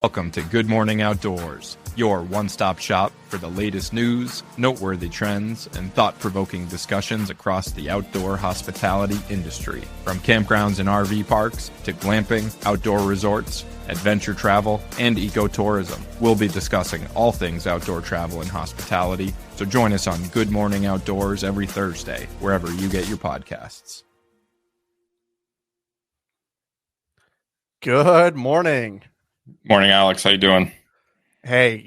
Welcome to Good Morning Outdoors, your one-stop shop for the latest news, noteworthy trends, and thought-provoking discussions across the outdoor hospitality industry. From campgrounds and RV parks to glamping, outdoor resorts, adventure travel, and ecotourism, we'll be discussing all things outdoor travel and hospitality, so join us on Good Morning Outdoors every Thursday, wherever you get your podcasts. Good morning. Morning, Alex. How you doing? Hey,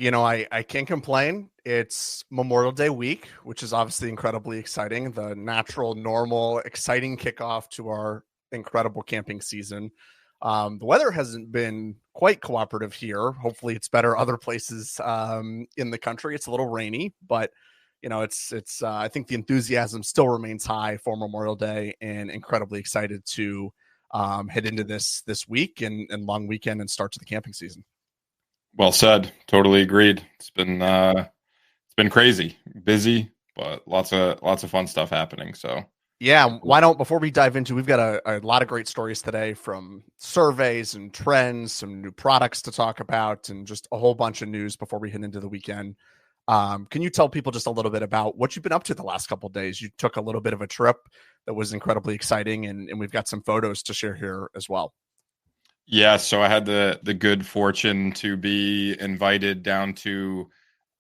I can't complain. It's Memorial Day week, which is obviously incredibly exciting. The natural, normal, exciting kickoff to our incredible camping season. The weather hasn't been quite cooperative here. Hopefully it's better other places in the country. It's a little rainy, but it's I think the enthusiasm still remains high for Memorial Day, and incredibly excited to head into this week and long weekend and start to the camping season. Well said. Totally agreed. It's been crazy, busy, but lots of fun stuff happening. So yeah, why don't, before we dive into, we've got a lot of great stories today, from surveys and trends, some new products to talk about, and just a whole bunch of news before we head into the weekend. Can you tell people just a little bit about what you've been up to the last couple of days? You took a little bit of a trip that was incredibly exciting, and we've got some photos to share here as well. yeah, so I had the good fortune to be invited down to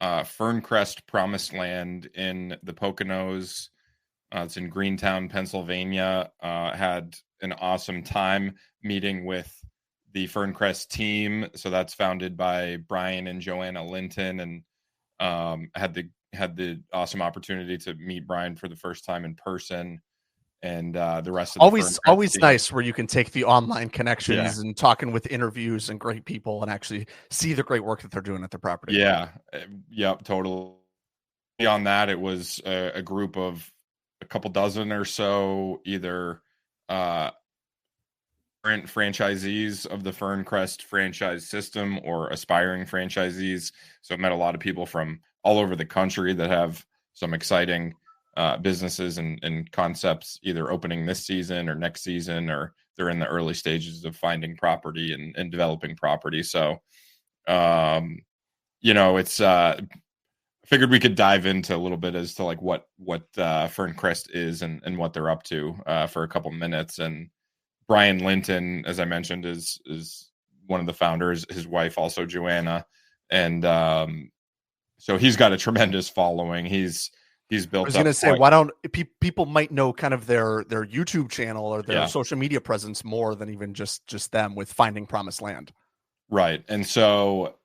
Ferncrest Promised Land in the Poconos. It's in Greentown, Pennsylvania. Had an awesome time meeting with the Ferncrest team. So that's founded by Brian and Joanna Linton, and had the awesome opportunity to meet Brian for the first time in person, and the rest of the always team. Nice where you can take the online connections and talking with interviews and great people and actually see the great work that they're doing at their property. Yep, totally. Beyond that, it was a group of a couple dozen or so, either current franchisees of the Ferncrest franchise system or aspiring franchisees. So I met a lot of people from all over the country that have some exciting businesses and concepts, either opening this season or next season, or they're in the early stages of finding property and developing property. So, it's I figured we could dive into a little bit as to like what Ferncrest is and what they're up to for a couple minutes. And Brian Linton, as I mentioned, is one of the founders. His wife, also Joanna, and so he's got a tremendous following. He's built. I was going to say, why don't people might know kind of their YouTube channel or their social media presence more than even just them with Finding Promised Land. Right. And so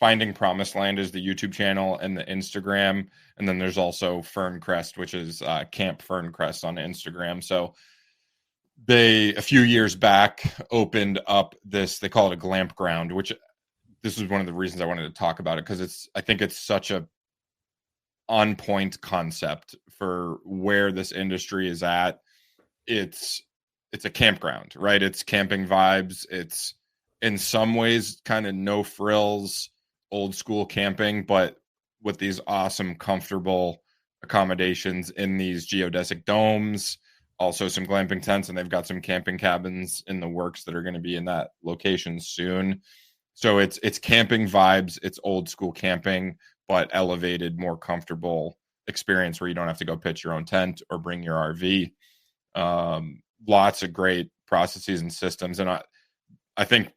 Finding Promised Land is the YouTube channel and the Instagram. And then there's also Ferncrest, which is Camp Ferncrest on Instagram. So they, a few years back, opened up this, they call it a Campground, which this is one of the reasons I wanted to talk about it, because I think it's such a on point concept for where this industry is at. It's a campground, right? It's camping vibes. It's in some ways kind of no frills, old school camping, but with these awesome, comfortable accommodations in these geodesic domes, also some glamping tents, and they've got some camping cabins in the works that are going to be in that location soon. So it's camping vibes. It's old school camping, but elevated, more comfortable experience where you don't have to go pitch your own tent or bring your RV. Lots of great processes and systems. And I think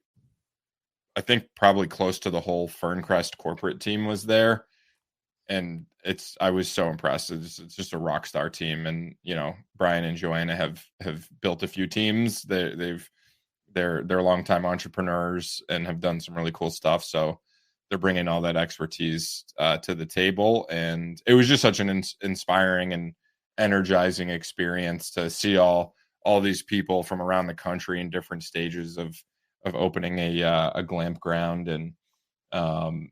probably close to the whole Ferncrest corporate team was there. And I was so impressed. It's just a rock star team. And, Brian and Joanna have built a few teams. They're longtime entrepreneurs and have done some really cool stuff. So they're bringing all that expertise to the table. And it was just such an inspiring and energizing experience to see all these people from around the country in different stages of opening a Campground, and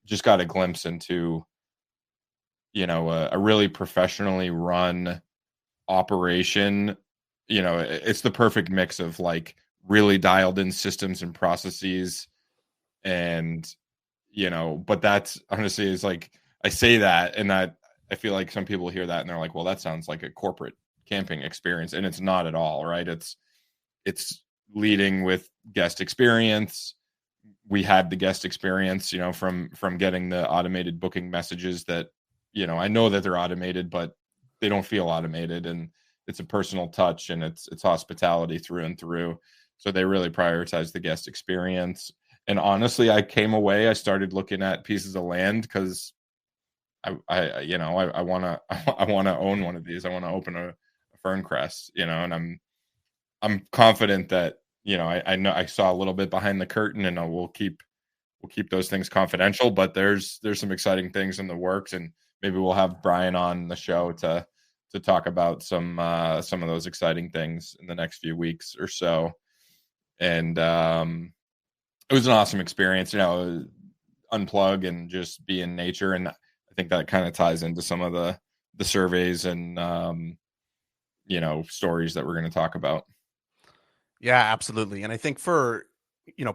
just got a glimpse into, a really professionally run operation. It's the perfect mix of like really dialed in systems and processes, and but that's honestly is like, I say that and that I feel like some people hear that and they're like, well, that sounds like a corporate camping experience, and it's not at all, right? It's leading with guest experience, we had the guest experience, from getting the automated booking messages that, I know that they're automated, but they don't feel automated, and it's a personal touch, and it's hospitality through and through. So they really prioritize the guest experience. And honestly, I started looking at pieces of land because I want to I want to own one of these. I want to open a Ferncrest, and I'm confident that, I know I saw a little bit behind the curtain, and we'll keep those things confidential, but there's some exciting things in the works, and maybe we'll have Brian on the show to talk about some of those exciting things in the next few weeks or so. And it was an awesome experience, unplug and just be in nature. And I think that kind of ties into some of the surveys and stories that we're going to talk about. Yeah, absolutely. And I think for,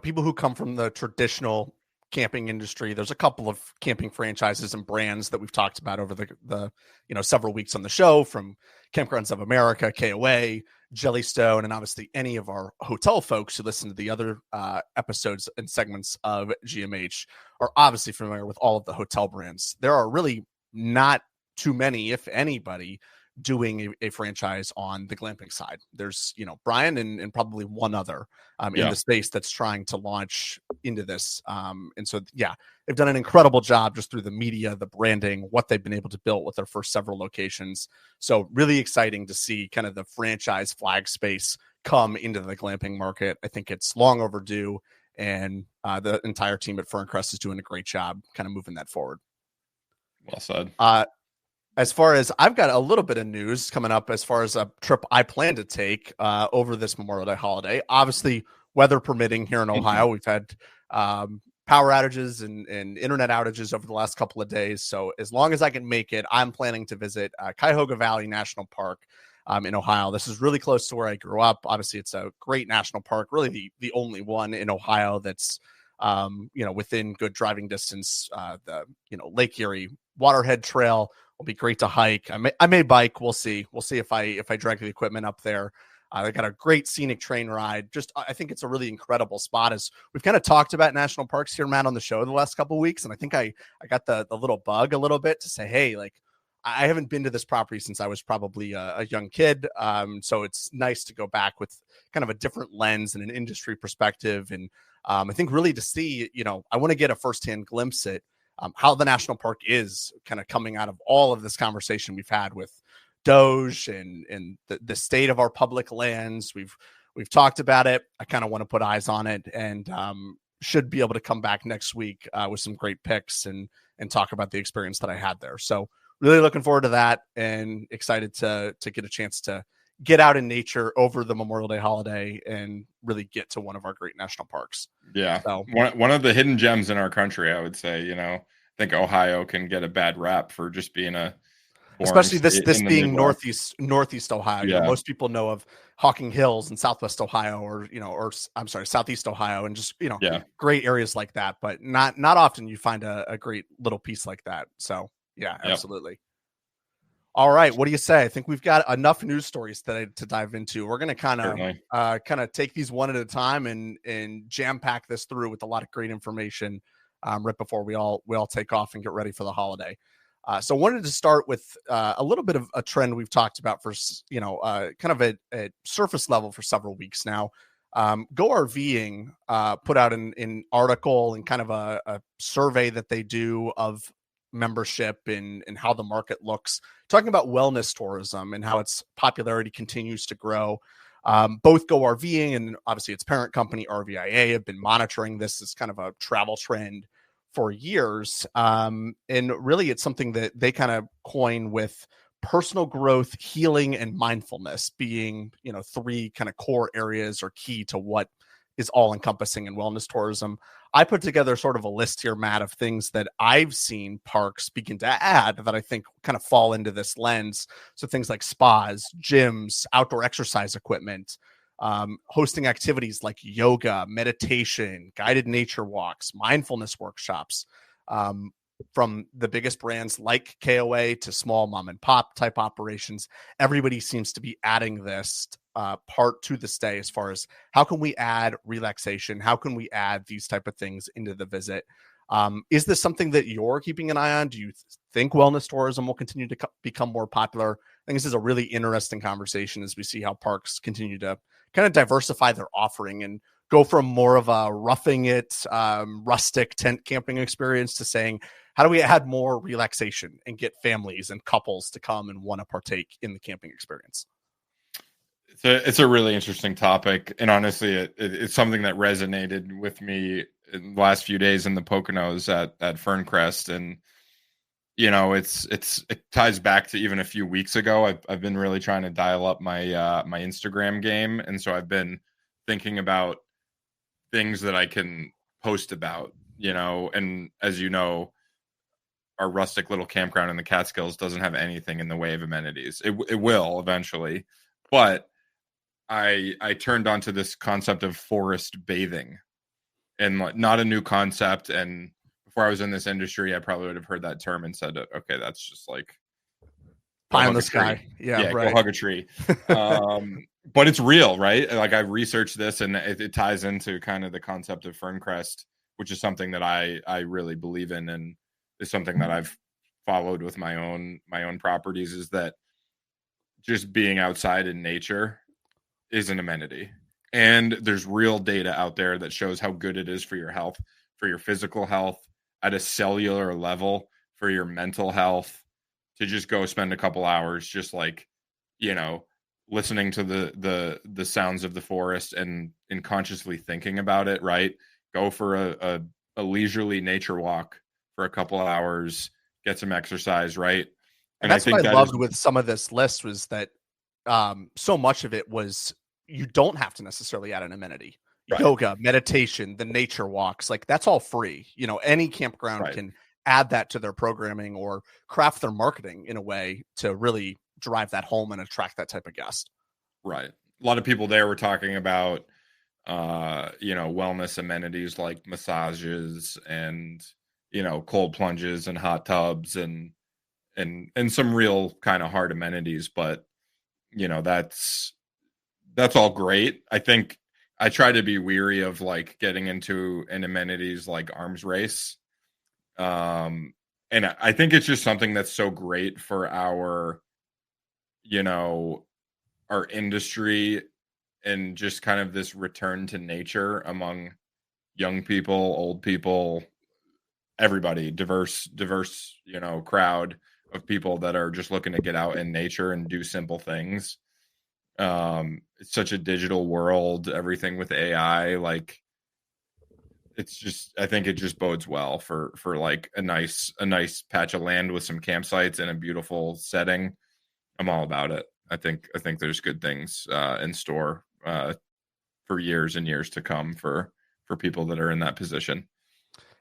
people who come from the traditional camping industry, there's a couple of camping franchises and brands that we've talked about over the several weeks on the show, from Campgrounds of America, KOA, Jellystone, and obviously any of our hotel folks who listen to the other episodes and segments of GMH are obviously familiar with all of the hotel brands. There are really not too many, if anybody, doing a franchise on the glamping side. There's, Brian and probably one other in the space that's trying to launch into this. And so, they've done an incredible job just through the media, the branding, what they've been able to build with their first several locations. So really exciting to see kind of the franchise flag space come into the glamping market. I think it's long overdue, and the entire team at Ferncrest is doing a great job kind of moving that forward. Well said. As far as I've got a little bit of news coming up as far as a trip I plan to take over this Memorial Day holiday, obviously weather permitting here in Ohio. We've had power outages and internet outages over the last couple of days. So as long as I can make it, I'm planning to visit Cuyahoga Valley National Park in Ohio. This is really close to where I grew up. Obviously, it's a great national park, really the only one in Ohio that's within good driving distance. The Lake Erie Waterhead Trail will be great to hike. I may bike. We'll see. We'll see if I drag the equipment up there. They got a great scenic train ride. I think it's a really incredible spot. As we've kind of talked about national parks here, Matt, on the show the last couple of weeks, and I think I got the little bug a little bit to say, hey, like, I haven't been to this property since I was probably a young kid. So it's nice to go back with kind of a different lens and an industry perspective. And I think really to see, I want to get a firsthand glimpse at how the national park is kind of coming out of all of this conversation we've had with Doge and the state of our public lands. We've talked about it. I kind of want to put eyes on it, and should be able to come back next week with some great picks and talk about the experience that I had there. So really looking forward to that, and excited to get a chance to get out in nature over the Memorial Day holiday and really get to one of our great national parks. Yeah. So one of the hidden gems in our country, I would say. I think Ohio can get a bad rap for just being especially this being Midwest. northeast Ohio. Yeah. Most people know of Hocking Hills in Southwest Ohio, or Southeast Ohio, and just great areas like that. But not often you find a great little piece like that. So yeah, absolutely. Yep. All right, what do you say? I think we've got enough news stories to dive into. We're going to kind of take these one at a time and jam pack this through with a lot of great information right before we all take off and get ready for the holiday. So I wanted to start with a little bit of a trend we've talked about for kind of a surface level for several weeks now. Go RVing put out an article and kind of a survey that they do of membership and how the market looks, talking about wellness tourism and how its popularity continues to grow. Both Go RVing and obviously its parent company RVIA have been monitoring this as kind of a travel trend for years. And really it's something that they kind of coin with personal growth, healing, and mindfulness being, three kind of core areas or key to what is all encompassing in wellness tourism. I put together sort of a list here, Matt, of things that I've seen parks begin to add that I think kind of fall into this lens. So things like spas, gyms, outdoor exercise equipment, hosting activities like yoga, meditation, guided nature walks, mindfulness workshops, from the biggest brands like KOA to small mom and pop type operations. Everybody seems to be adding this part to the stay as far as how can we add relaxation? How can we add these type of things into the visit? Is this something that you're keeping an eye on? Do you think wellness tourism will continue to become more popular? I think this is a really interesting conversation as we see how parks continue to kind of diversify their offering and go from more of a roughing it, rustic tent camping experience to saying, how do we add more relaxation and get families and couples to come and want to partake in the camping experience? It's a really interesting topic, and honestly, it's something that resonated with me in the last few days in the Poconos at Ferncrest, and it ties back to even a few weeks ago. I've been really trying to dial up my my Instagram game, and so I've been thinking about things that I can post about, and as you know, our rustic little campground in the Catskills doesn't have anything in the way of amenities. It will eventually, but I turned onto this concept of forest bathing, and not a new concept. And before I was in this industry, I probably would have heard that term and said, okay, that's just like pie in the sky. Yeah, right. Go hug a tree. But it's real, right? Like, I've researched this, and it ties into kind of the concept of Ferncrest, which is something that I really believe in, and is something that I've followed with my own properties, is that just being outside in nature is an amenity. And there's real data out there that shows how good it is for your health, for your physical health, at a cellular level, for your mental health, to just go spend a couple hours just like, listening to the sounds of the forest and consciously thinking about it, right? Go for a leisurely nature walk for a couple hours, get some exercise, right? And that's what I loved with some of this list was that so much of it was, you don't have to necessarily add an amenity. Right. Yoga, meditation, the nature walks, like that's all free. Any campground can add that to their programming or craft their marketing in a way to really drive that home and attract that type of guest. Right. A lot of people there were talking about, wellness amenities like massages and, cold plunges and hot tubs and some real kind of hard amenities. But, that's all great. I think I try to be weary of like getting into an amenities like arms race. And I think it's just something that's so great for our industry, and just kind of this return to nature among young people, old people, everybody, diverse, crowd of people that are just looking to get out in nature and do simple things. It's such a digital world, everything with AI, like I think it just bodes well for like a nice patch of land with some campsites and a beautiful setting. I'm all about it. I think there's good things in store for years and years to come for people that are in that position.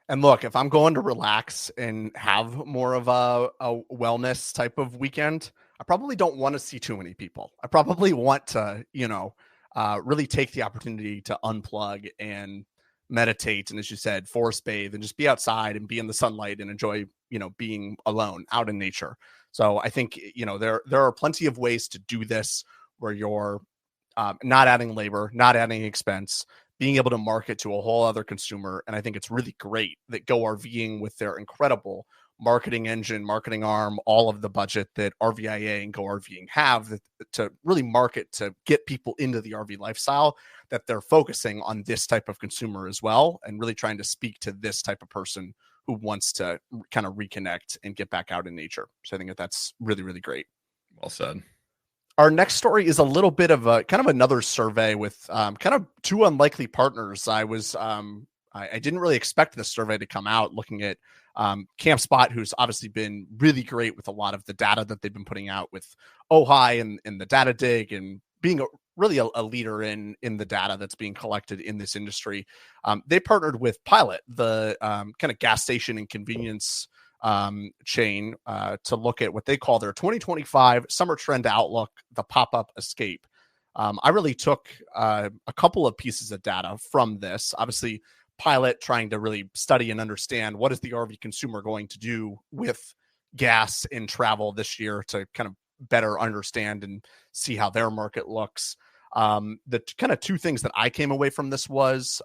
And look, if I'm going to relax and have more of a wellness type of weekend, I probably don't want to see too many people. I probably want to, really take the opportunity to unplug and meditate. And as you said, forest bathe and just be outside and be in the sunlight and enjoy, being alone out in nature. So I think, there are plenty of ways to do this where you're not adding labor, not adding expense, being able to market to a whole other consumer. And I think it's really great that Go RVing, with their incredible marketing engine, marketing arm, all of the budget that RVIA and Go RVing have to really market to get people into the RV lifestyle, that they're focusing on this type of consumer as well, and really trying to speak to this type of person who wants to kind of reconnect and get back out in nature. So I think that's really, really great. Well said. Our next story is a little bit of a kind of another survey with kind of two unlikely partners. I didn't really expect this survey to come out, looking at Campspot, who's obviously been really great with a lot of the data that they've been putting out with Ojai and the data dig, and being really a leader in the data that's being collected in this industry. They partnered with Pilot, the kind of gas station and convenience chain, to look at what they call their 2025 summer trend outlook, the pop-up escape. I really took a couple of pieces of data from this. Obviously, Pilot trying to really study and understand what is the RV consumer going to do with gas in travel this year, to kind of better understand and see how their market looks. The kind of two things that I came away from this was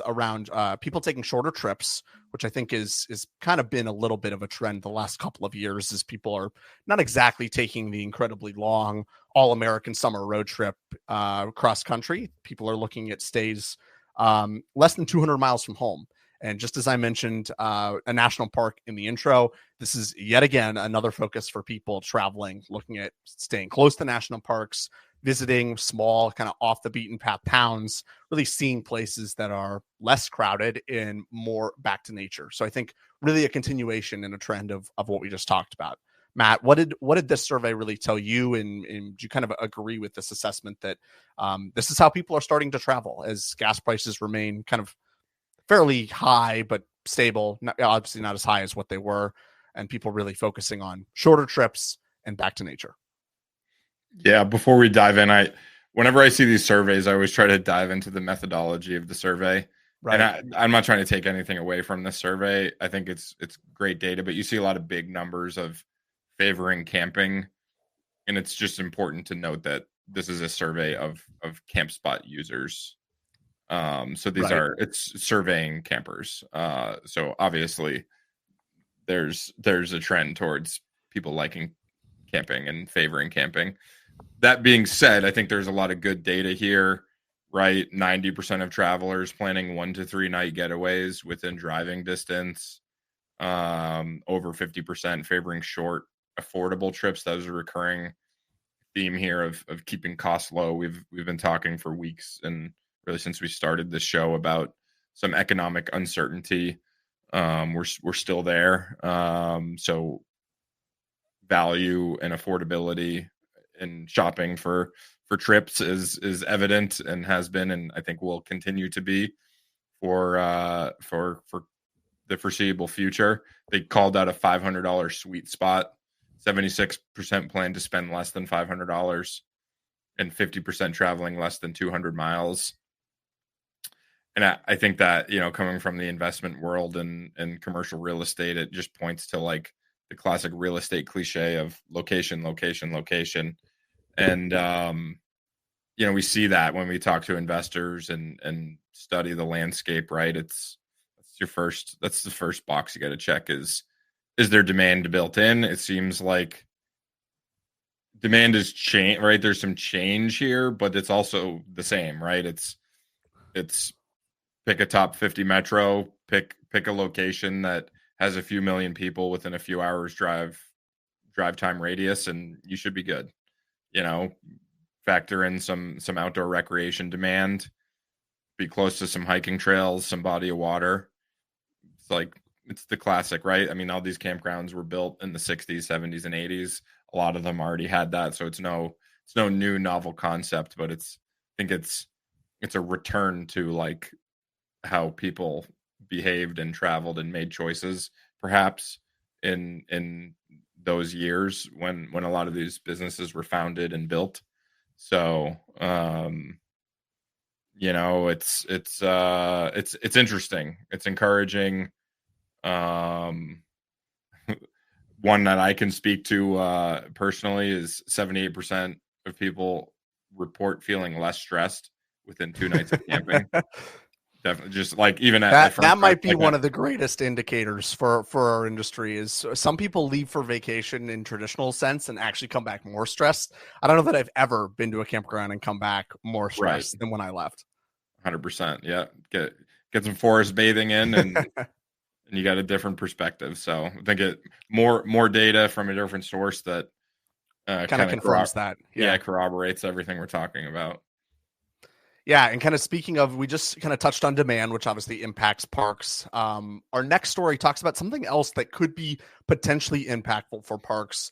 around people taking shorter trips, which I think is kind of been a little bit of a trend the last couple of years, as people are not exactly taking the incredibly long all-American summer road trip cross country. People are looking at stays less than 200 miles from home. And just as I mentioned, a national park in the intro, this is yet again another focus for people traveling, looking at staying close to national parks, visiting small, kind of off the beaten path towns, really seeing places that are less crowded and more back to nature. So I think really a continuation and a trend of what we just talked about. Matt, what did this survey really tell you? And do you kind of agree with this assessment that this is how people are starting to travel as gas prices remain kind of fairly high, but stable, obviously not as high as what they were, and people really focusing on shorter trips and back to nature? Yeah, before we dive in, whenever I see these surveys, I always try to dive into the methodology of the survey. Right. And I'm not trying to take anything away from this survey. I think it's great data, but you see a lot of big numbers of favoring camping, and it's just important to note that this is a survey of Campspot users. So these it's surveying campers. So obviously there's a trend towards people liking camping and favoring camping. That being said, I think there's a lot of good data here, right? 90% of travelers planning 1 to 3 night getaways within driving distance. Over 50% favoring short, affordable trips. That was a recurring theme here of keeping costs low. We've been talking for weeks and really since we started this show about some economic uncertainty. We're still there. So value and affordability in shopping for trips is evident and has been, and I think will continue to be for the foreseeable future. They called out a $500 sweet spot. 76% plan to spend less than $500 and 50% traveling less than 200 miles. And I think that, coming from the investment world and commercial real estate, it just points to like the classic real estate cliche of location, location, location. And, we see that when we talk to investors and study the landscape, right? That's the first box you got to check is there demand built in? It seems like demand is change, right? There's some change here, but it's also the same, right? It's pick a top 50 metro, pick a location that has a few million people within a few hours drive time radius, and you should be good. Factor in some outdoor recreation demand, be close to some hiking trails, some body of water. It's the classic, right? I mean, all these campgrounds were built in the 60s, 70s, and 80s. A lot of them already had that, so it's no new novel concept, but I think it's a return to like how people behaved and traveled and made choices, perhaps in those years when a lot of these businesses were founded and built. So, it's interesting. It's encouraging. One that I can speak to personally is 78% of people report feeling less stressed within 2 nights of camping. Definitely, just like even at that might be one of the greatest indicators for our industry. Is some people leave for vacation in traditional sense and actually come back more stressed. I don't know that I've ever been to a campground and come back more stressed than when I left. 100%. Yeah, get some forest bathing in and you got a different perspective. So I think more data from a different source that kind of confirms that. Yeah, corroborates everything we're talking about. Yeah, and kind of speaking of, we just kind of touched on demand, which obviously impacts parks. Our next story talks about something else that could be potentially impactful for parks.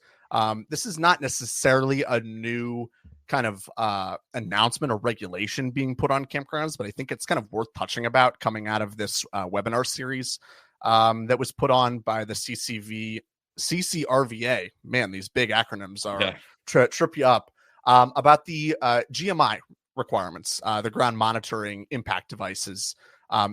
This is not necessarily a new kind of announcement or regulation being put on campgrounds, but I think it's kind of worth touching about coming out of this webinar series that was put on by the CCRVA. Man, these big acronyms are trip you up. About the GMI requirements, the ground monitoring impact devices.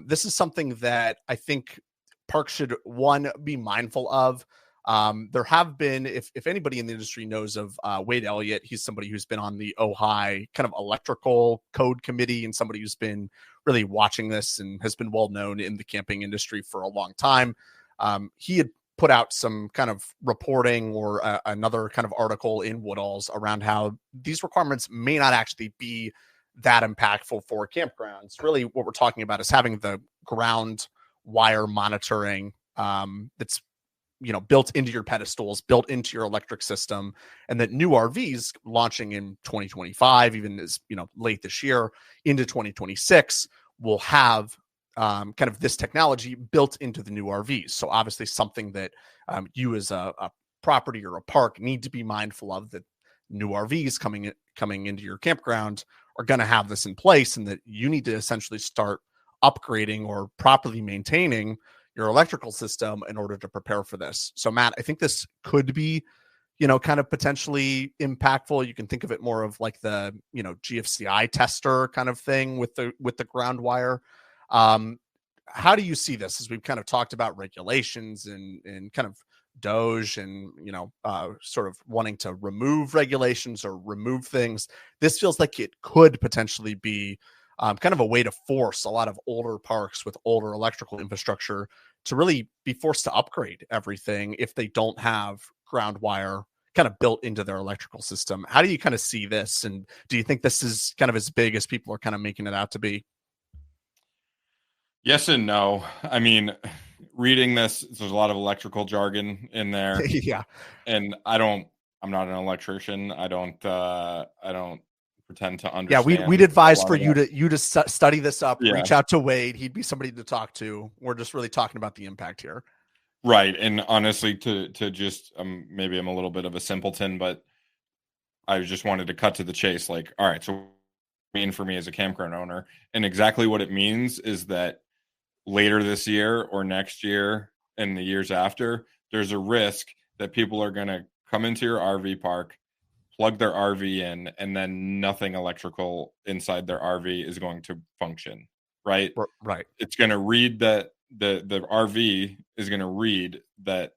This is something that I think parks should, one, be mindful of. There have been, if anybody in the industry knows of Wade Elliott, he's somebody who's been on the OHI kind of electrical code committee and somebody who's been really watching this and has been well known in the camping industry for a long time. He had put out some kind of reporting or another kind of article in Woodall's around how these requirements may not actually be that impactful for campgrounds. Really what we're talking about is having the ground wire monitoring that's built into your pedestals, built into your electric system, and that new RVs launching in 2025, even as late this year into 2026, will have kind of this technology built into the new RVs. So obviously something that you as a property or a park need to be mindful of, that new RVs coming into your campground are going to have this in place, and that you need to essentially start upgrading or properly maintaining your electrical system in order to prepare for this. So Matt, I think this could be, kind of potentially impactful. You can think of it more of like the, GFCI tester kind of thing with the ground wire. How do you see this, as we've kind of talked about regulations and kind of DOGE and, sort of wanting to remove regulations or remove things? This feels like it could potentially be kind of a way to force a lot of older parks with older electrical infrastructure to really be forced to upgrade everything if they don't have ground wire kind of built into their electrical system. How do you kind of see this? And do you think this is kind of as big as people are kind of making it out to be? Yes and no. I mean, reading this, there's a lot of electrical jargon in there. Yeah. And I'm not an electrician. I don't pretend to Yeah, understand. we'd advise for you to study this up, Yeah. reach out to Wade. He'd be somebody to talk to. We're just really talking about the impact here. Right. And honestly, to just maybe I'm a little bit of a simpleton, but I just wanted to cut to the chase. Like, all right, so for me as a campground owner, and exactly what it means is that later this year or next year and the years after, there's a risk that people are going to come into your RV park, plug their RV in, and then nothing electrical inside their RV is going to function. Right. Right. It's going to read that the RV is going to read that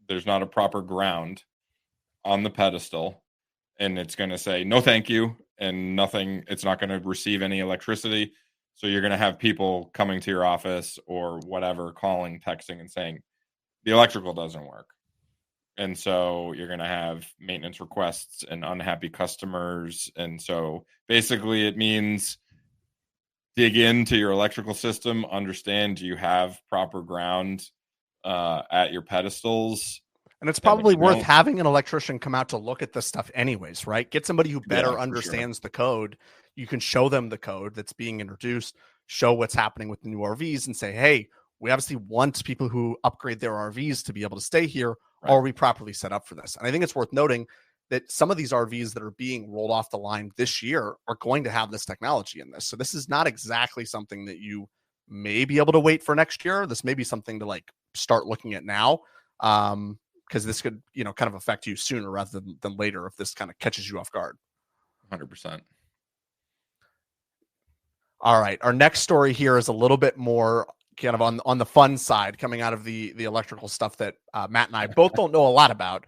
there's not a proper ground on the pedestal, and it's going to say no thank you, and nothing, it's not going to receive any electricity. So you're going to have people coming to your office or whatever, calling, texting, and saying the electrical doesn't work. And so you're going to have maintenance requests and unhappy customers. And so basically it means dig into your electrical system, understand, do you have proper ground at your pedestals? And it's probably worth having an electrician come out to look at this stuff anyways, right? Get somebody who better understands the code. You can show them the code that's being introduced, show what's happening with the new RVs, and say, hey, we obviously want people who upgrade their RVs to be able to stay here. Right. Are we properly set up for this? And I think it's worth noting that some of these RVs that are being rolled off the line this year are going to have this technology in this. So this is not exactly something that you may be able to wait for next year. This may be something to like start looking at now. Because this could, kind of affect you sooner rather than later if this kind of catches you off guard. 100%. All right. Our next story here is a little bit more kind of on the fun side, coming out of the electrical stuff that Matt and I both don't know a lot about.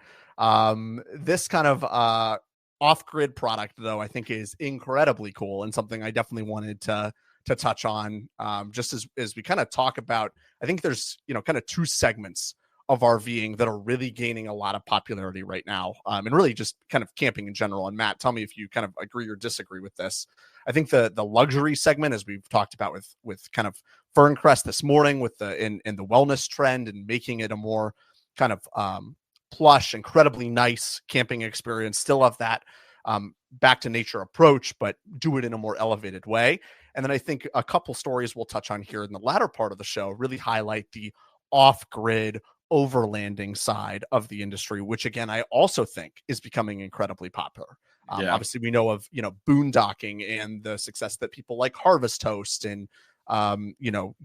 This kind of off-grid product, though, I think is incredibly cool and something I definitely wanted to touch on, just as we kind of talk about. I think there's, kind of two segments of RVing that are really gaining a lot of popularity right now, and really just kind of camping in general. And Matt, tell me if you kind of agree or disagree with this. I think the luxury segment, as we've talked about with kind of Ferncrest this morning, with the in the wellness trend and making it a more kind of plush, incredibly nice camping experience, still have that back to nature approach, but do it in a more elevated way. And then I think a couple stories we'll touch on here in the latter part of the show really highlight the off-grid overlanding side of the industry, which again, I also think is becoming incredibly popular. Obviously we know of, boondocking and the success that people like Harvest Host and,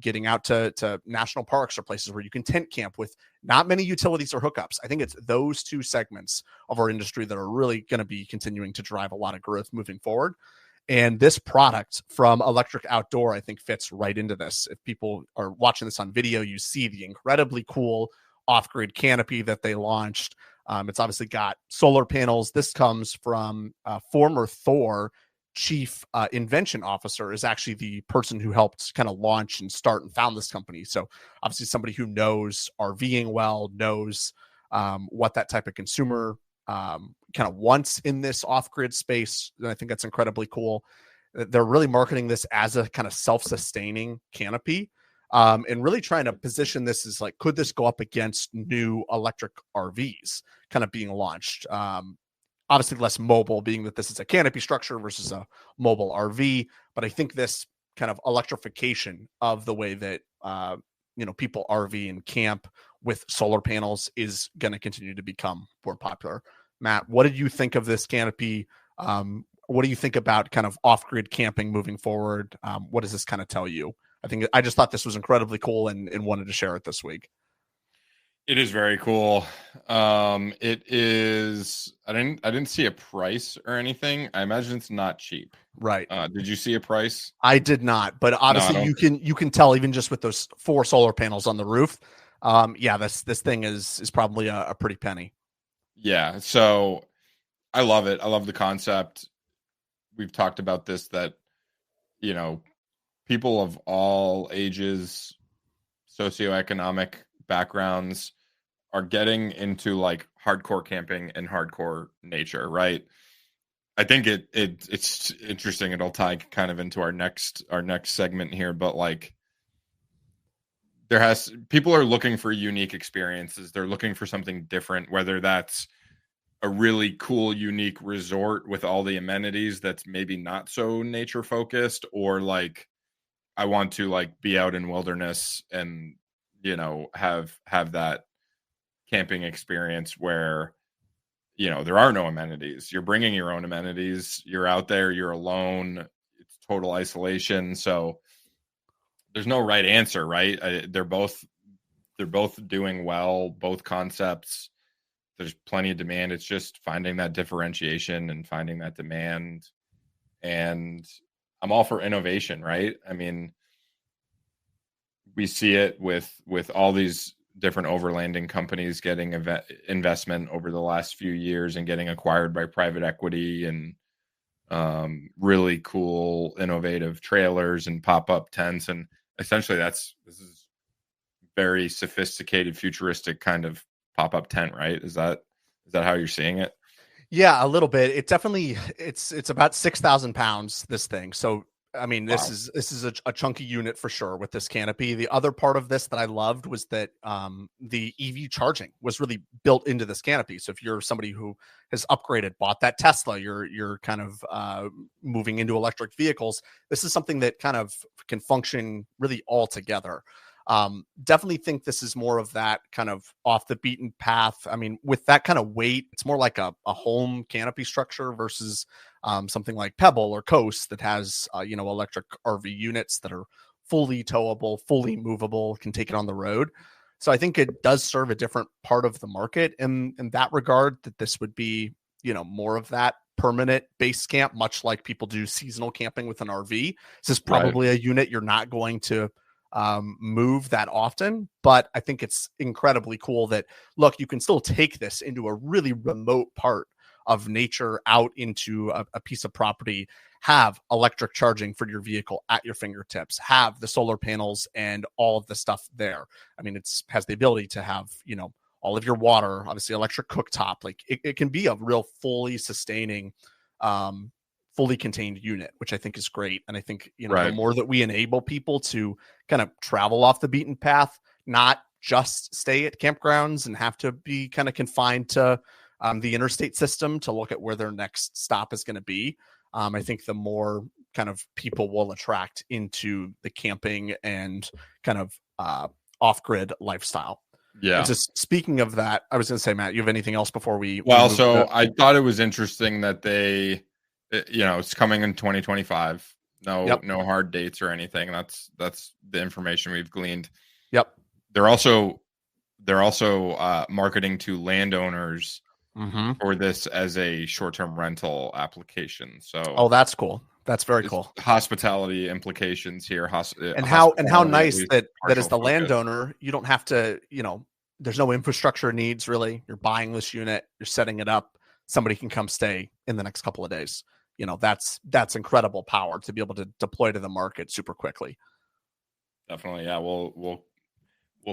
getting out to national parks or places where you can tent camp with not many utilities or hookups. I think it's those two segments of our industry that are really going to be continuing to drive a lot of growth moving forward. And this product from Electric Outdoor, I think, fits right into this. If people are watching this on video, you see the incredibly cool off-grid canopy that they launched. It's obviously got solar panels. This comes from former Thor chief invention officer, is actually the person who helped kind of launch and start and found this company. So obviously somebody who knows RVing well, knows what that type of consumer kind of wants in this off-grid space. And I think that's incredibly cool. They're really marketing this as a kind of self-sustaining canopy, and really trying to position this as like, could this go up against new electric RVs kind of being launched? Obviously less mobile, being that this is a canopy structure versus a mobile RV. But I think this kind of electrification of the way that people RV and camp with solar panels is going to continue to become more popular. Matt, what did you think of this canopy? What do you think about kind of off-grid camping moving forward? What does this kind of tell you? I just thought this was incredibly cool and wanted to share it this week. It is very cool. It is. I didn't see a price or anything. I imagine it's not cheap. Right. Did you see a price? I did not, but obviously you can tell even just with those 4 solar panels on the roof. This thing is probably a pretty penny. Yeah. So I love it. I love the concept. We've talked about this, that, people of all ages, socioeconomic backgrounds are getting into like hardcore camping and hardcore nature, right? I think it's interesting. It'll tie kind of into our next segment here, but like people are looking for unique experiences. They're looking for something different, whether that's a really cool, unique resort with all the amenities that's maybe not so nature focused, or like I want to like be out in wilderness and have that camping experience where there are no amenities. You're bringing your own amenities. You're out there. You're alone. It's total isolation. So there's no right answer, right? They're both doing well. Both concepts. There's plenty of demand. It's just finding that differentiation and finding that demand. And I'm all for innovation, right? I mean, we see it with all these different overlanding companies getting investment over the last few years and getting acquired by private equity, and really cool, innovative trailers and pop-up tents. And essentially this is very sophisticated, futuristic kind of pop-up tent, right? Is that how you're seeing it? Yeah, a little bit. It definitely, it's about 6,000 pounds, this thing. So, I mean, this is a chunky unit for sure with this canopy. The other part of this that I loved was that the EV charging was really built into this canopy. So if you're somebody who has upgraded, bought that Tesla, you're kind of moving into electric vehicles, this is something that kind of can function really all together. Definitely think this is more of that kind of off the beaten path. I mean, with that kind of weight, it's more like a home canopy structure versus something like Pebble or Coast that has, electric RV units that are fully towable, fully movable, can take it on the road. So I think it does serve a different part of the market in that regard, that this would be, more of that permanent base camp, much like people do seasonal camping with an RV. This is probably a unit you're not going to move that often, but I think it's incredibly cool that, look, you can still take this into a really remote part of nature, out into a piece of property, have electric charging for your vehicle at your fingertips, have the solar panels and all of the stuff there. I mean, has the ability to have, all of your water, obviously electric cooktop. Like it can be a real fully sustaining, fully contained unit, which I think is great. And I think, the more that we enable people to kind of travel off the beaten path, not just stay at campgrounds and have to be kind of confined to the interstate system to look at where their next stop is going to be. I think the more kind of people will attract into the camping and kind of off-grid lifestyle. Yeah. And just speaking of that, I was going to say, Matt, you have anything else before we? I thought it was interesting that it's coming in 2025. No hard dates or anything. That's the information we've gleaned. Yep. They're also marketing to landowners for this as a short-term rental application. So, that's cool. That's very cool. Hospitality implications here. How nice that as the landowner, you don't have to, there's no infrastructure needs really. You're buying this unit, you're setting it up. Somebody can come stay in the next couple of days. That's incredible power to be able to deploy to the market super quickly. Definitely. Yeah. We'll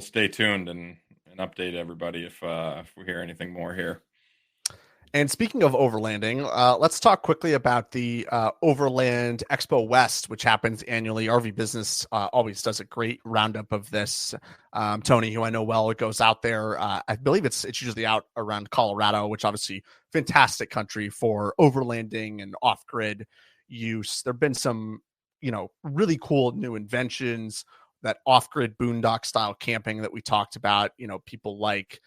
stay tuned and update everybody if we hear anything more here. And speaking of overlanding, let's talk quickly about the Overland Expo West, which happens annually. RV Business always does a great roundup of this. Tony, who I know well, it goes out there. I believe it's usually out around Colorado, which obviously fantastic country for overlanding and off-grid use. There've been some, really cool new inventions, that off-grid boondock style camping that we talked about. People like,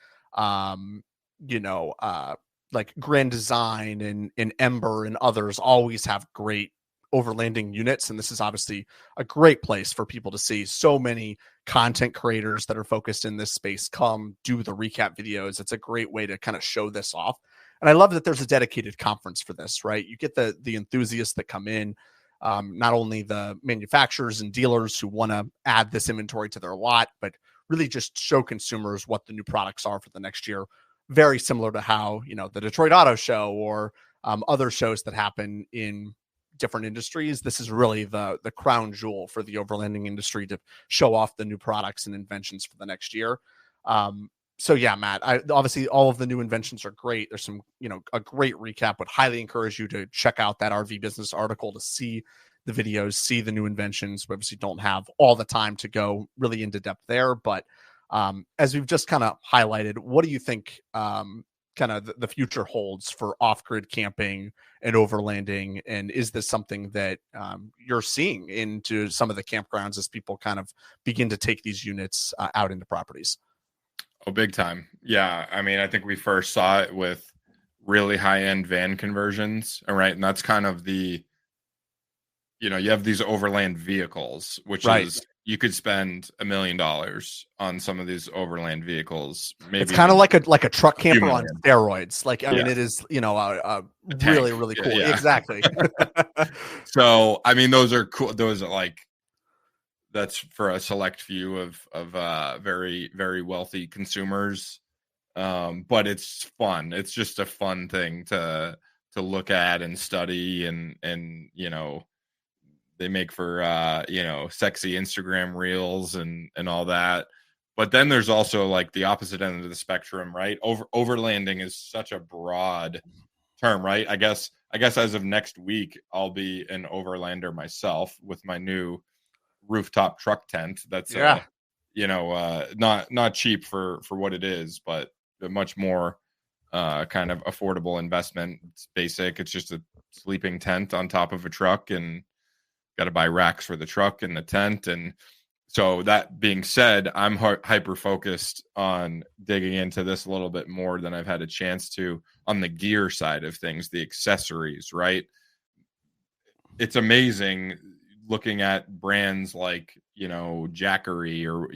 like Grand Design and Ember and others always have great overlanding units. And this is obviously a great place for people to see. So many content creators that are focused in this space come do the recap videos. It's a great way to kind of show this off. And I love that there's a dedicated conference for this, right? You get the enthusiasts that come in, not only the manufacturers and dealers who want to add this inventory to their lot, but really just show consumers what the new products are for the next year. Very similar to how, the Detroit Auto Show or other shows that happen in different industries. This is really the crown jewel for the overlanding industry to show off the new products and inventions for the next year. So yeah, Matt, obviously all of the new inventions are great. There's some, a great recap. Would highly encourage you to check out that RV Business article to see the videos, see the new inventions. We obviously don't have all the time to go really into depth there, but as we've just kind of highlighted, what do you think kind of the future holds for off-grid camping and overlanding? And is this something that you're seeing into some of the campgrounds as people kind of begin to take these units out into properties? Oh, big time. Yeah. I mean, I think we first saw it with really high-end van conversions. All right. And that's kind of the, you have these overland vehicles, which is, you could spend $1 million on some of these overland vehicles. Maybe it's kind of like a truck camper on steroids. Like, I mean, it is, really, really cool. Yeah. Exactly. So, I mean, those are cool. Those are like, that's for a select few of very, very wealthy consumers. But it's fun. It's just a fun thing to look at and study and, they make for sexy Instagram reels and all that. But then there's also like the opposite end of the spectrum, right? Overlanding is such a broad term, right? I guess as of next week I'll be an overlander myself with my new rooftop truck tent. That's not cheap for what it is, but a much more kind of affordable investment. It's basic. It's just a sleeping tent on top of a truck, and got to buy racks for the truck and the tent. And so that being said, I'm hyper focused on digging into this a little bit more than I've had a chance to on the gear side of things, the accessories, right? It's amazing looking at brands like, Jackery or,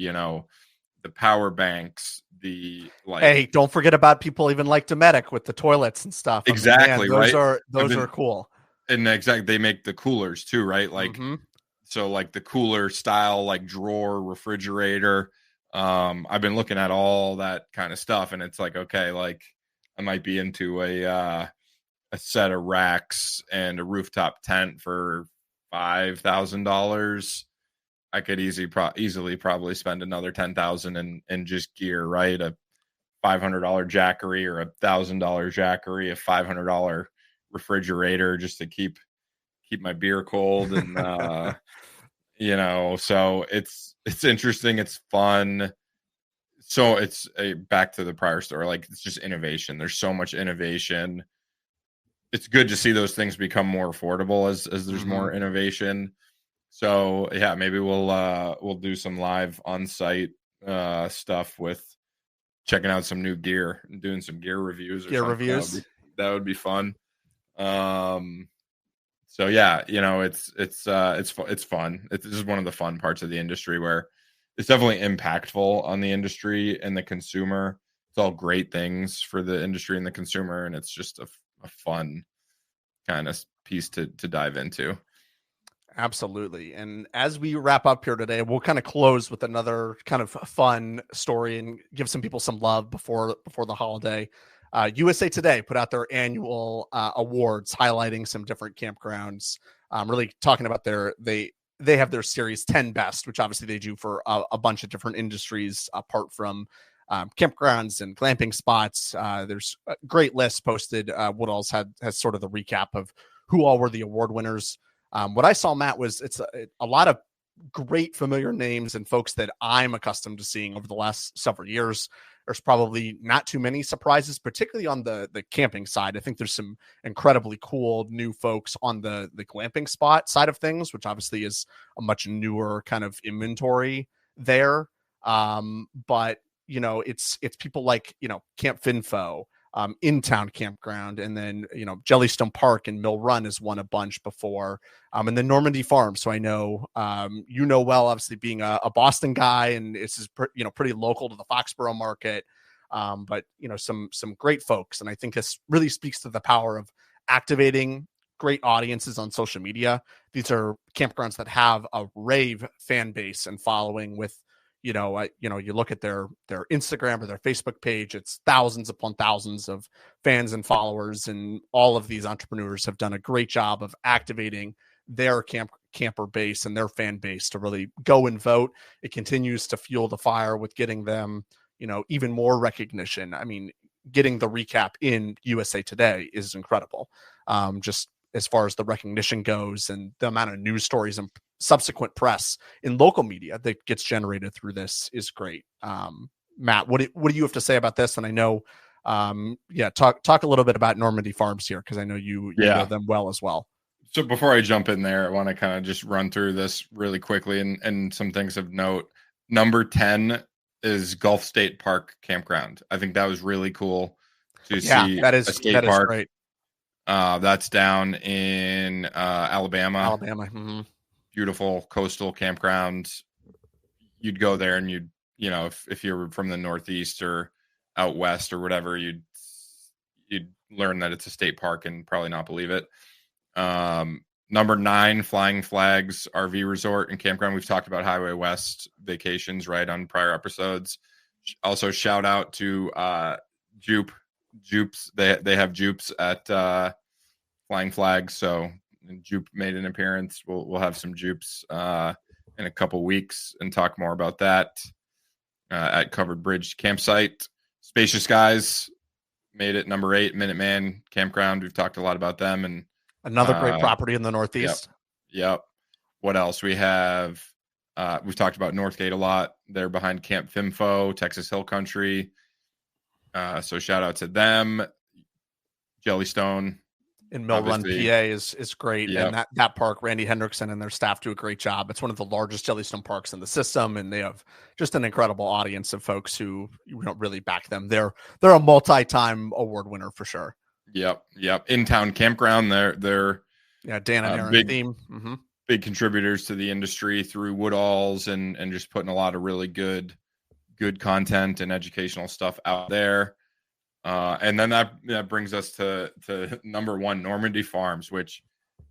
the power banks, hey, don't forget about people even like Dometic with the toilets and stuff. Exactly. I mean, those are cool. And exactly, they make the coolers too, right? Like, so like the cooler style, like drawer, refrigerator. I've been looking at all that kind of stuff, and it's like, okay, like I might be into a set of racks and a rooftop tent for $5,000. I could easily probably spend another $10,000 in just gear, right? A $500 Jackery or $1,000 Jackery, a $500 refrigerator just to keep my beer cold. And so it's interesting, it's fun. So it's back to the prior story, like it's just innovation. There's so much innovation. It's good to see those things become more affordable as there's more innovation. So yeah, maybe we'll do some live on-site stuff with checking out some new gear and doing some gear reviews. That would be fun. So yeah, it's fun. This is one of the fun parts of the industry where it's definitely impactful on the industry and the consumer. It's all great things for the industry and the consumer, and it's just a fun kind of piece to dive into. Absolutely. And as we wrap up here today, we'll kind of close with another kind of fun story and give some people some love before the holiday. USA Today put out their annual awards highlighting some different campgrounds. Really talking about they have their series 10 best, which obviously they do for a bunch of different industries apart from campgrounds and glamping spots. There's a great list posted. Woodall's has sort of the recap of who all were the award winners. What I saw, Matt, was it's a lot of great familiar names and folks that I'm accustomed to seeing over the last several years. There's probably not too many surprises, particularly on the camping side. I think there's some incredibly cool new folks on the glamping spot side of things, which obviously is a much newer kind of inventory there. But it's people like Camp Finfo, in town campground, and then Jellystone Park and Mill Run has won a bunch before, and then Normandy Farm. So I know well, obviously being a Boston guy, and it's pretty local to the Foxborough market, but some great folks, and I think this really speaks to the power of activating great audiences on social media. These are campgrounds that have a rave fan base and following with you look at their Instagram or their Facebook page, it's thousands upon thousands of fans and followers. And all of these entrepreneurs have done a great job of activating their camper base and their fan base to really go and vote. It continues to fuel the fire with getting them, even more recognition. I mean, getting the recap in USA Today is incredible. Just as far as the recognition goes and the amount of news stories and subsequent press in local media that gets generated through this is great. Matt, what do you have to say about this? And I know, talk a little bit about Normandy Farms here, because I know you know them well as well. So before I jump in there, I want to kind of just run through this really quickly and some things of note. Number 10 is Gulf State Park Campground. I think that was really cool to see. That is great. That's down in Alabama. Mm-hmm. Beautiful coastal campground. You'd go there and if you're from the Northeast or out West or whatever, you'd learn that it's a state park and probably not believe it. Number 9, Flying Flags RV Resort and Campground. We've talked about Highway West vacations, right, on prior episodes. Also, shout out to Jupes. They have Jupes at Flying Flags. So Jupe made an appearance. We'll have some Jupes in a couple weeks and talk more about that at Covered Bridge Campsite. Spacious Skies made it number 8. Minuteman Campground. We've talked a lot about them, and another great property in the Northeast. Yep. What else? We have we've talked about Northgate a lot. They're behind Camp Finfo, Texas Hill Country. So shout out to them. Jellystone in Mill Run, PA is great. Yep. And that park, Randy Hendrickson and their staff do a great job. It's one of the largest Jellystone parks in the system, and they have just an incredible audience of folks who don't really back them. They're a multi-time award winner for sure. Yep. In town campground. They're Dan and Aaron theme. Mm-hmm. Big contributors to the industry through Woodall's and just putting a lot of really good content and educational stuff out there. And then that brings us to number 1, Normandy Farms, which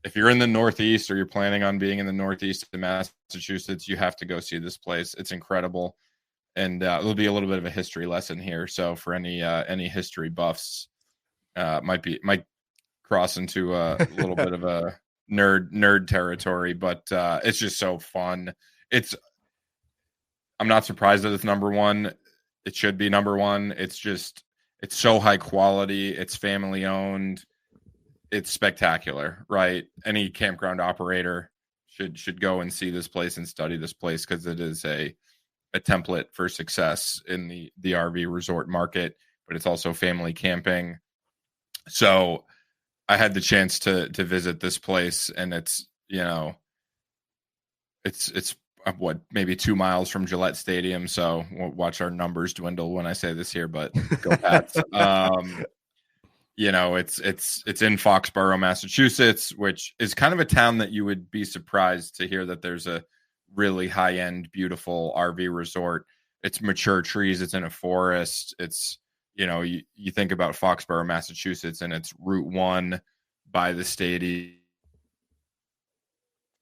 if you're in the Northeast or you're planning on being in the Northeast of Massachusetts, you have to go see this place. It's incredible. And it'll be a little bit of a history lesson here. So for any history buffs, might cross into a little bit of a nerd territory, but it's just so fun. I'm not surprised that it's number 1. It should be number 1. It's so high quality. It's family owned. It's spectacular, right? Any campground operator should go and see this place and study this place, because it is a template for success in the RV resort market, but it's also family camping. So I had the chance to visit this place, and it's what, maybe 2 miles from Gillette Stadium. So we'll watch our numbers dwindle when I say this here, but go Pats. It's in Foxborough, Massachusetts, which is kind of a town that you would be surprised to hear that there's a really high-end, beautiful RV resort. It's mature trees. It's in a forest. It's, you think about Foxborough, Massachusetts, and it's Route 1 by the stadium.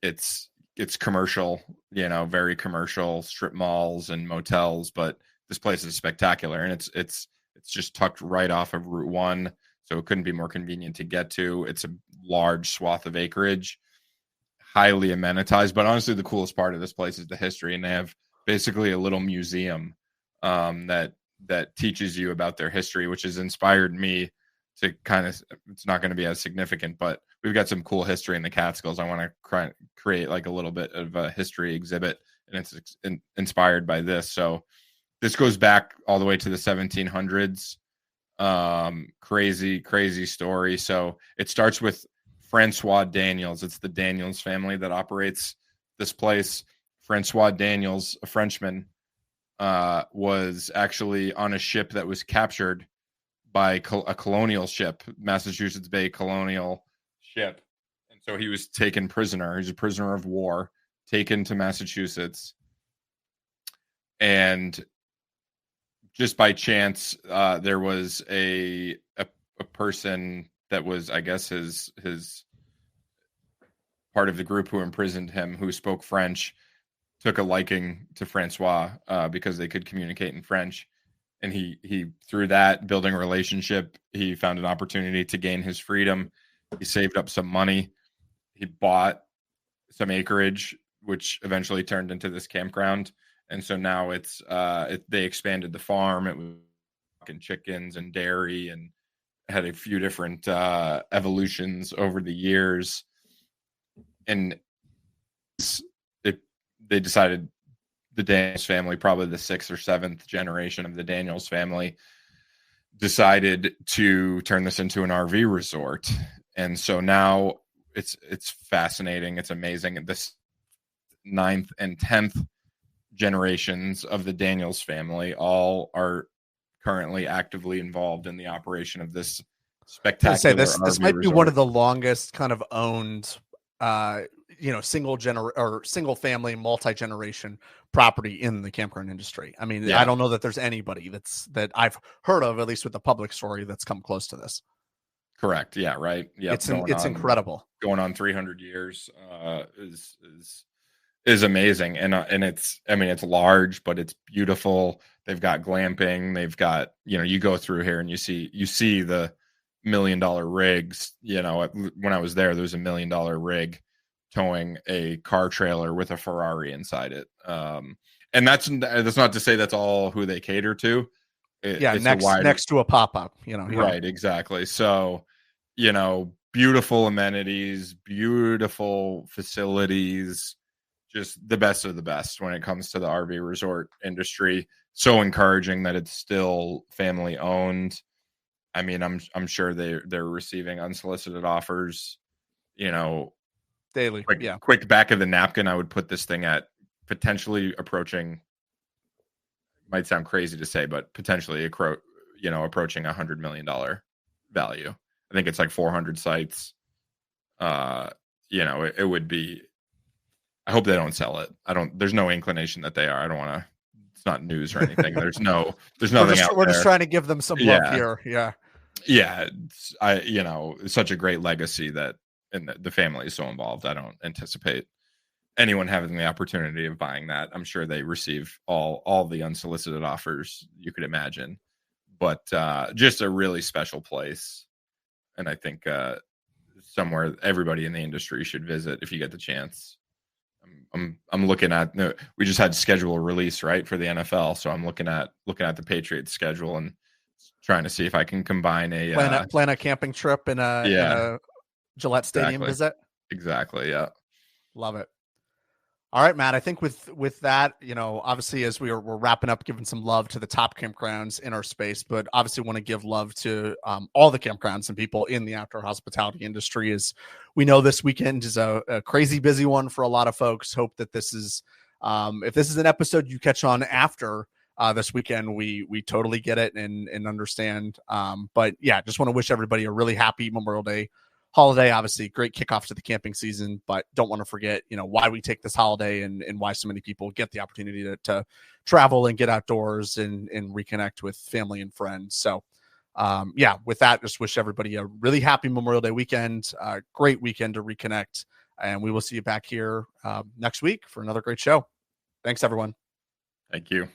it's commercial, very commercial, strip malls and motels, but this place is spectacular, and it's just tucked right off of Route 1, so it couldn't be more convenient to get to. It's a large swath of acreage, highly amenitized, but honestly the coolest part of this place is the history, and they have basically a little museum that teaches you about their history, which has inspired me to kind of, it's not going to be as significant, but we've got some cool history in the Catskills. I want to create like a little bit of a history exhibit, and it's inspired by this. So this goes back all the way to the 1700s. Crazy story. So it starts with Francois Daniels. It's the Daniels family that operates this place. Francois Daniels, a Frenchman, was actually on a ship that was captured by a colonial ship, Massachusetts Bay colonial ship. And so he was taken prisoner. He's a prisoner of war, taken to Massachusetts. And just by chance, there was a person that was, I guess, his part of the group who imprisoned him, who spoke French, took a liking to Francois because they could communicate in French. And he through that, building a relationship, he found an opportunity to gain his freedom. He saved up some money. He bought some acreage, which eventually turned into this campground. And so now they expanded the farm. It was chickens and dairy, and had a few different evolutions over the years. And they decided, the Daniels family, probably the 6th or 7th generation of the Daniels family, decided to turn this into an RV resort. And so now it's fascinating. It's amazing. This 9th and 10th generations of the Daniels family all are currently actively involved in the operation of this spectacular this might be resort. one of the longest kind of owned single family, multi-generation property in the campground industry. I mean, I don't know that there's anybody that I've heard of, at least with the public story, that's come close to this. Correct. Yeah. Right. Yeah. It's incredible. Going on 300 years is amazing. And it's large, but it's beautiful. They've got glamping. They've got, you go through here and you see the $1 million rigs. When I was there was a $1 million rig towing a car trailer with a Ferrari inside it. And that's not to say that's all who they cater to. Next to a pop-up, Right, exactly. So, beautiful amenities, beautiful facilities, just the best of the best when it comes to the RV resort industry. So encouraging that it's still family owned. I mean, I'm sure they're receiving unsolicited offers, daily. Quick back of the napkin, I would put this thing at potentially approaching, might sound crazy to say, but potentially approaching $100 million value. I think it's like 400 sites. It would be, I hope they don't sell it. There's no inclination that they are. I don't want to, it's not news or anything. There's nothing we're just trying to give them some love here. Yeah. Yeah. It's such a great legacy that, and the family is so involved. I don't anticipate anyone having the opportunity of buying that. I'm sure they receive all the unsolicited offers you could imagine, but just a really special place. And I think somewhere everybody in the industry should visit if you get the chance. I'm looking at, we just had schedule release, right, for the NFL. So I'm looking at the Patriots schedule and trying to see if I can combine plan a camping trip in a Gillette Stadium visit. Exactly. Yeah. Love it. All right, Matt. I think with that, obviously as we're wrapping up, giving some love to the top campgrounds in our space, but obviously want to give love to all the campgrounds and people in the outdoor hospitality industry. As we know, this weekend is a crazy busy one for a lot of folks. Hope that this is, if this is an episode you catch on after this weekend, we totally get it and understand. But yeah, just want to wish everybody a really happy Memorial Day holiday. Obviously great kickoff to the camping season, but don't want to forget, why we take this holiday and why so many people get the opportunity to travel and get outdoors and reconnect with family and friends. So with that, just wish everybody a really happy Memorial Day weekend, great weekend to reconnect And we will see you back here next week for another great show. Thanks, everyone. Thank you.